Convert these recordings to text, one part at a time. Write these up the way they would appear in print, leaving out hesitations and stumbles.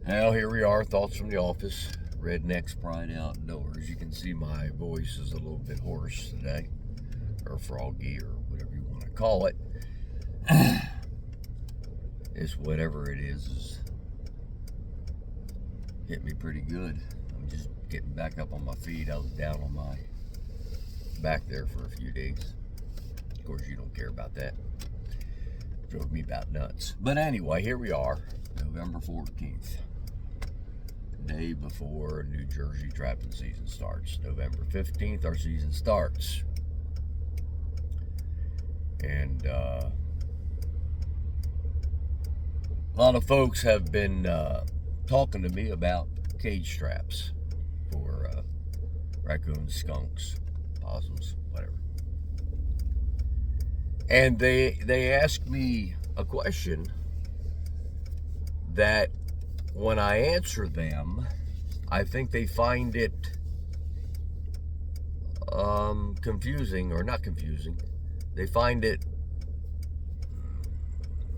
Well, here we are, thoughts from the office. Rednecks Pride Outdoors. You can see my voice is a little bit hoarse today, or froggy, or whatever you want to call it. It's whatever it is hit me pretty good. I'm just getting back up on my feet. I was down on my back there for a few days. Of course, you don't care about that. Drove me about nuts. But anyway, here we are, November 14th. Day before New Jersey trapping season starts. November 15th, our season starts. And a lot of folks have been talking to me about cage traps for raccoons, skunks, possums, whatever. And they asked me a question that when I answer them, I think they find it confusing, or not confusing. They find it,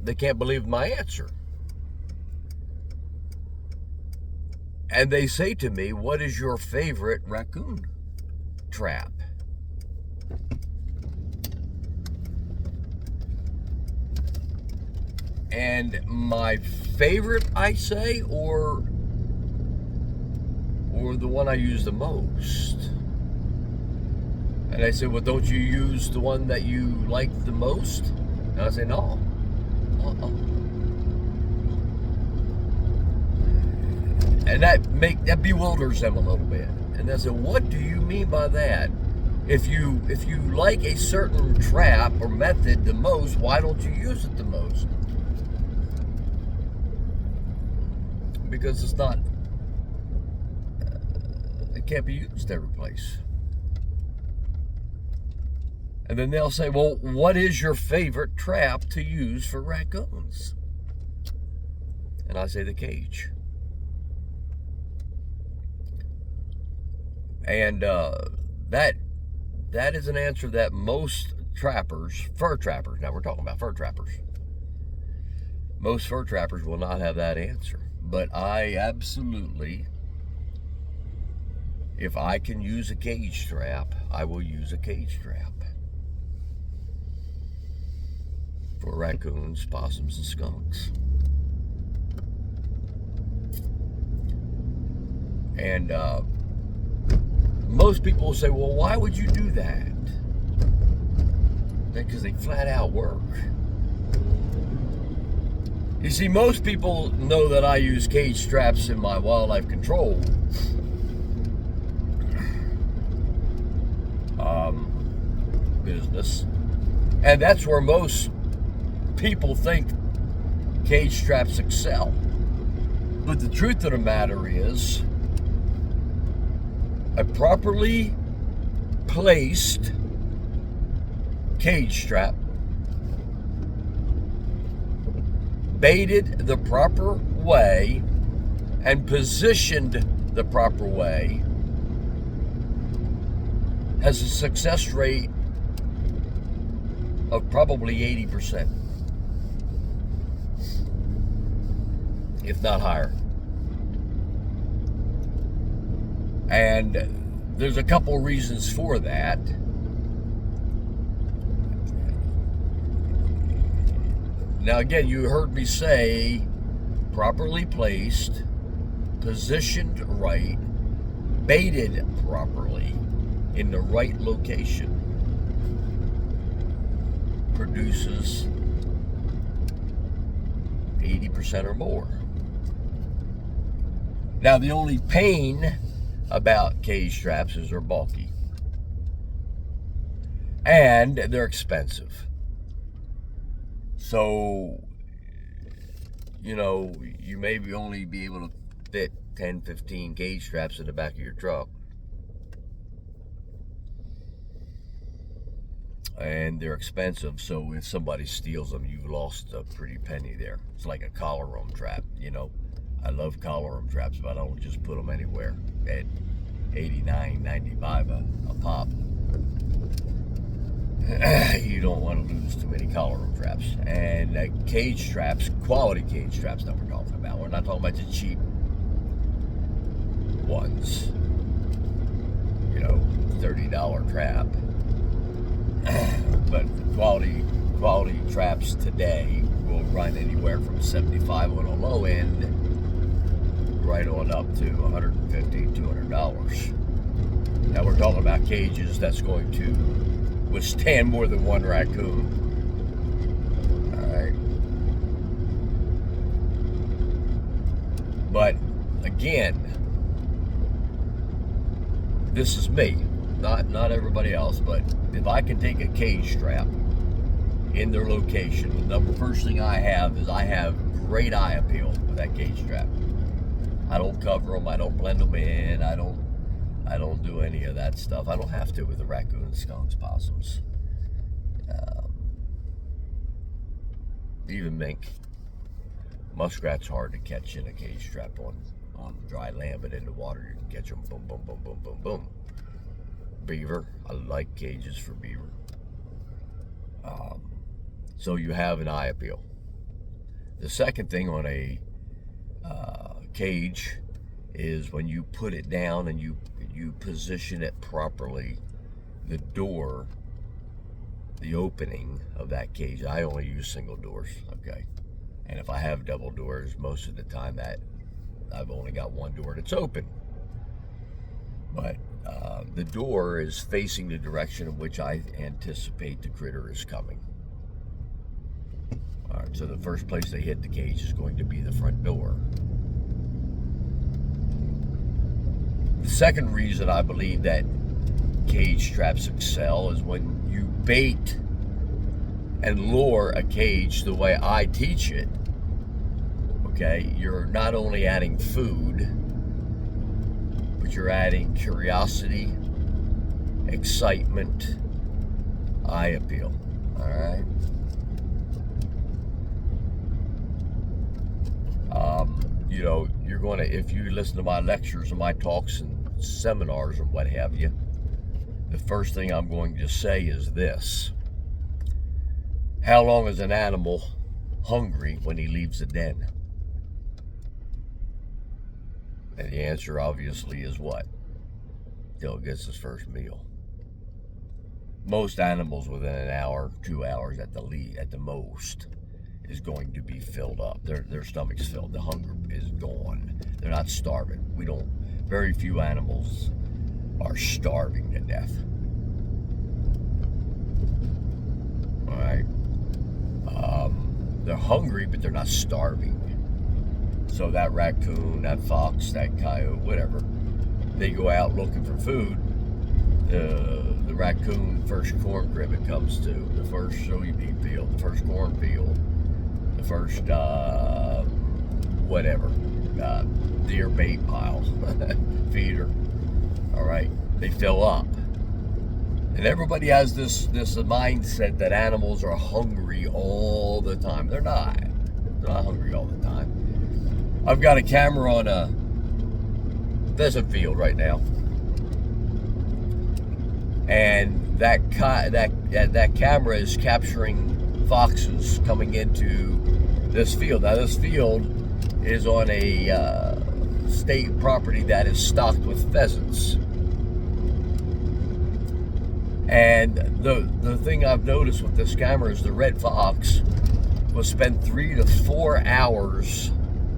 they can't believe my answer. And they say to me, what is your favorite raccoon trap? And my favorite, I say, or the one I use the most. And I said, well, don't you use the one that you like the most? And I say, no. And that bewilders them a little bit. And they say, what do you mean by that? If you like a certain trap or method the most, why don't you use it the most? Because it's not, it can't be used every place. And then they'll say, well, what is your favorite trap to use for raccoons? And I say, the cage. And that is an answer that most trappers, fur trappers, now we're talking about fur trappers, most fur trappers will not have that answer. But I absolutely, if I can use a cage trap, I will use a cage trap for raccoons, possums, and skunks. And most people will say, well, why would you do that? Because they flat out work. You see, most people know that I use cage traps in my wildlife control business. And that's where most people think cage traps excel. But the truth of the matter is, a properly placed cage trap, baited the proper way and positioned the proper way, has a success rate of probably 80%, if not higher. And there's a couple reasons for that. Now, again, you heard me say properly placed, positioned right, baited properly in the right location produces 80% or more. Now, the only pain about cage traps is they're bulky and they're expensive. So, you may only be able to fit 10, 15 cage traps in the back of your truck. And they're expensive, so if somebody steals them, you've lost a pretty penny there. It's like a collar room trap, I love collar room traps, but I don't just put them anywhere at $89, $95 a pop. You don't want to lose too many collar room traps. And cage traps, quality cage traps that we're talking about. We're not talking about the cheap ones, you know, $30 trap. But quality traps today will run anywhere from $75 on a low end, right on up to $150, $200. Now we're talking about cages that's going to withstand more than one raccoon. All right. But again, this is me, not everybody else, but if I can take a cage trap in their location, the first thing I have is I have great eye appeal with that cage trap. I don't cover them, I don't blend them in, I don't do any of that stuff. I don't have to with the raccoons, skunks, possums, even mink. Muskrat's hard to catch in a cage trap on dry land, but in the water you can catch them. Boom, boom, boom, boom, boom, boom. Beaver, I like cages for beaver. So you have an eye appeal. The second thing on a cage is when you put it down and you position it properly, the door, the opening of that cage, I only use single doors, okay? And if I have double doors, most of the time that I've only got one door that's open. But the door is facing the direction in which I anticipate the critter is coming. All right, so the first place they hit the cage is going to be the front door. The second reason I believe that cage traps excel is when you bait and lure a cage the way I teach it. Okay, you're not only adding food, but you're adding curiosity, excitement, eye appeal. All right. You know, you're going to, if you listen to my lectures and my talks and seminars and what have you, the first thing I'm going to say is this: how long is an animal hungry when he leaves the den? And the answer obviously is what? Till he gets his first meal. Most animals within an hour, 2 hours at the most, is going to be filled up. Their stomach's filled. The hunger is gone. They're not starving. Very few animals are starving to death. All right. They're hungry, but they're not starving. So that raccoon, that fox, that coyote, whatever, they go out looking for food. The raccoon, first corn crib it comes to, the first soybean field, the first corn field, the first deer bait pile, feeder. All right, they fill up, and everybody has this mindset that animals are hungry all the time. They're not hungry all the time. I've got a camera on a pheasant field right now, and that camera is capturing foxes coming into this field. Now this field is on a state property that is stocked with pheasants, and the thing I've noticed with this camera is the red fox will spend 3 to 4 hours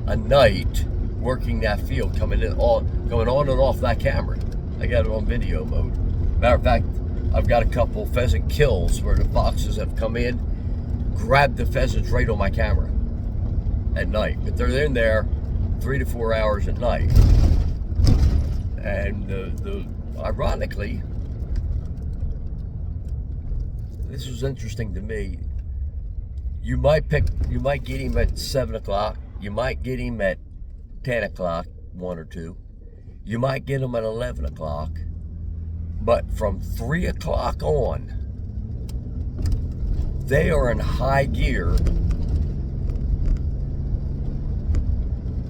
a night working that field, going on and off that camera. I got it on video mode. Matter of fact, I've got a couple pheasant kills where the foxes have come in, grabbed the pheasants right on my camera at night. But they're in there 3 to 4 hours at night. And ironically, this was interesting to me. You might get him at 7 o'clock. You might get him at 10 o'clock, 1 or 2. You might get him at 11 o'clock. But from 3 o'clock on, they are in high gear.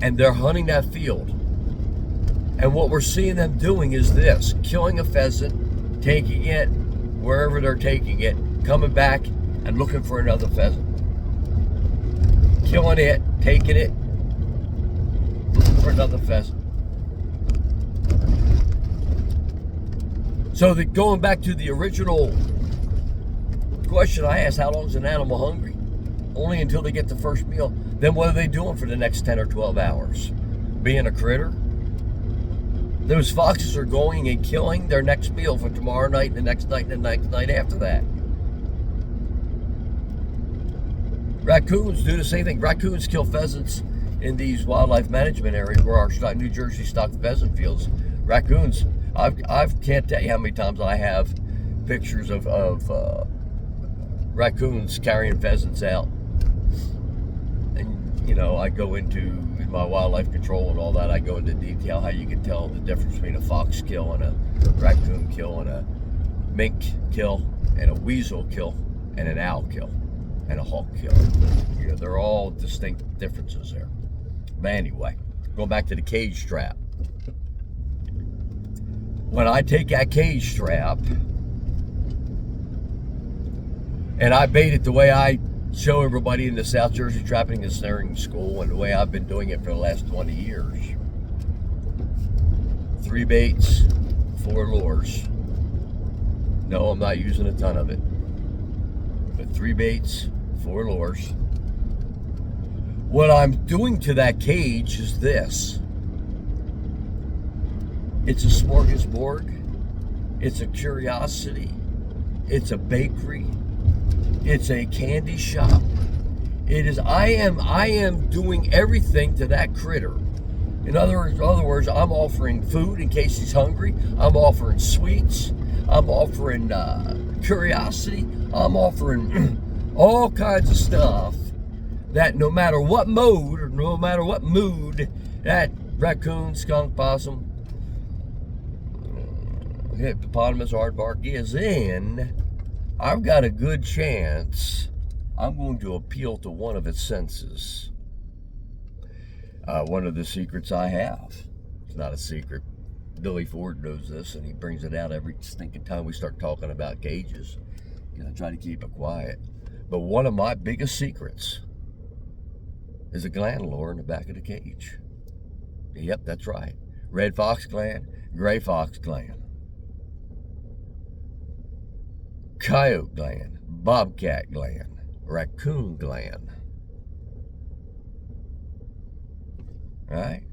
And they're hunting that field. And what we're seeing them doing is this: killing a pheasant, taking it wherever they're taking it, coming back and looking for another pheasant. Killing it, taking it, looking for another pheasant. So going back to the original question I asked, how long is an animal hungry? Only until they get the first meal. Then what are they doing for the next 10 or 12 hours? Being a critter? Those foxes are going and killing their next meal for tomorrow night, and the next night, and the next night after that. Raccoons do the same thing. Raccoons kill pheasants in these wildlife management areas where our New Jersey stocked pheasant fields. Raccoons, I can't tell you how many times I have pictures of raccoons carrying pheasants out. And, you know, I go into my wildlife control and all that, I go into detail how you can tell the difference between a fox kill and a raccoon kill and a mink kill and a weasel kill and an owl kill and a hawk kill. You know, they're all distinct differences there. But anyway, going back to the cage strap. When I take that cage strap and I bait it the way I show everybody in the South Jersey Trapping and Snaring School and the way I've been doing it for the last 20 years. 3 baits, 4 lures. No, I'm not using a ton of it. But 3 baits, 4 lures. What I'm doing to that cage is this. It's a smorgasbord. It's a curiosity. It's a bakery. It's a candy shop. It is. I am doing everything to that critter. In other words, I'm offering food in case he's hungry. I'm offering sweets. I'm offering curiosity. I'm offering all kinds of stuff that no matter what mode or no matter what mood that raccoon, skunk, possum, hippopotamus, aardvark is in, I've got a good chance I'm going to appeal to one of its senses. One of the secrets I have, it's not a secret, Billy Ford knows this, and he brings it out every stinking time we start talking about cages. You know, I try to keep it quiet. But one of my biggest secrets is a gland lure in the back of the cage. Yep, that's right. Red fox gland, gray fox gland, coyote gland, bobcat gland, raccoon gland. Right?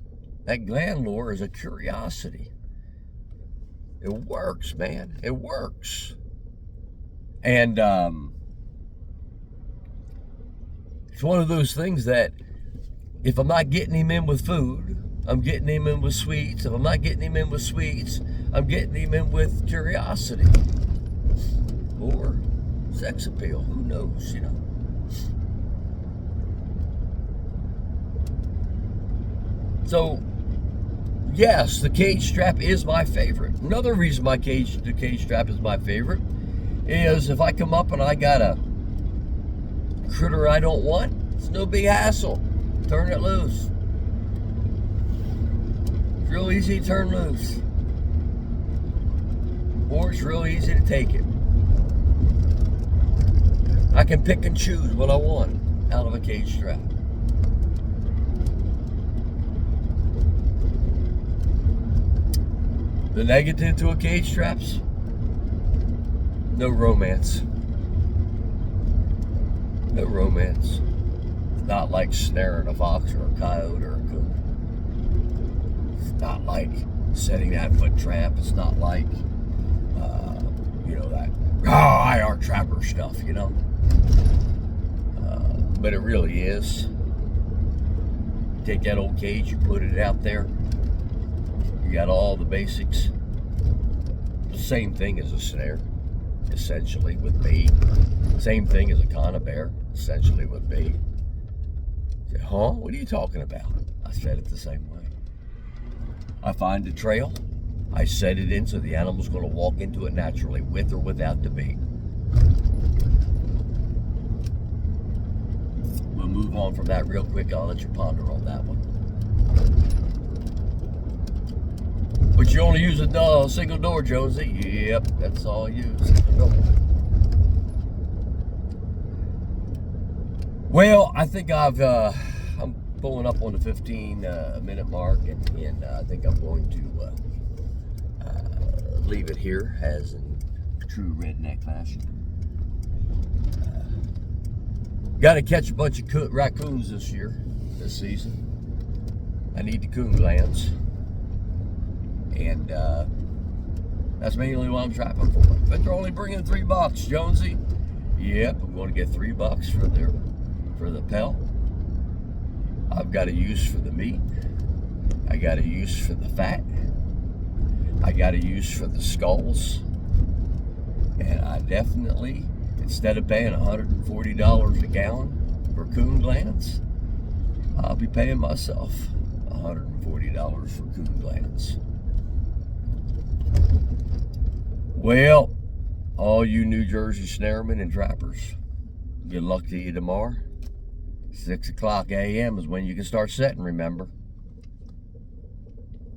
That gland lure is a curiosity. It works, man. It works. And it's one of those things that if I'm not getting him in with food, I'm getting him in with sweets. If I'm not getting him in with sweets, I'm getting him in with curiosity. Or sex appeal. Who knows, you know? So, yes, the cage strap is my favorite. Another reason the cage strap is my favorite is if I come up and I got a critter I don't want, it's no big hassle. Turn it loose. It's real easy to turn loose. Or it's real easy to take it. I can pick and choose what I want out of a cage strap. The negative to a cage straps? No romance. No romance. It's not like snaring a fox or a coyote or a coon. It's not like setting that foot trap. It's not like, that IR trapper stuff, you know. But it really is. You take that old cage, you put it out there. You got all the basics. The same thing as a snare, essentially, with bait. Same thing as a conibear, essentially, with bait. You say, huh? What are you talking about? I said it the same way. I find a trail. I set it in so the animal's going to walk into it naturally, with or without the bait. We'll move on from that real quick. I'll let you ponder on that one. But you only use a single door, Jonesy. Yep, that's all you use. Well, I think I'm pulling up on the 15-minute mark, and I think I'm going to leave it here as in true redneck fashion. Got to catch a bunch of raccoons this season. I need the coon glands, and that's mainly what I'm trapping for. But they're only bringing $3, Jonesy. Yep, I'm going to get $3 for the pelt. I've got a use for the meat. I got a use for the fat. I got a use for the skulls. And I definitely, instead of paying $140 a gallon for coon glands, I'll be paying myself $140 for coon glands. Well, all you New Jersey snarermen and trappers, good luck to you tomorrow. 6 o'clock a.m. is when you can start setting, remember.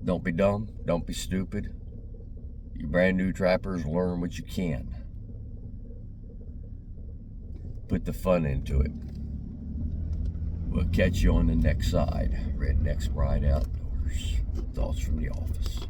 Don't be dumb. Don't be stupid. You brand new trappers, learn what you can. Put the fun into it. We'll catch you on the next side. Redneck's Pride Outdoors. Thoughts from the office.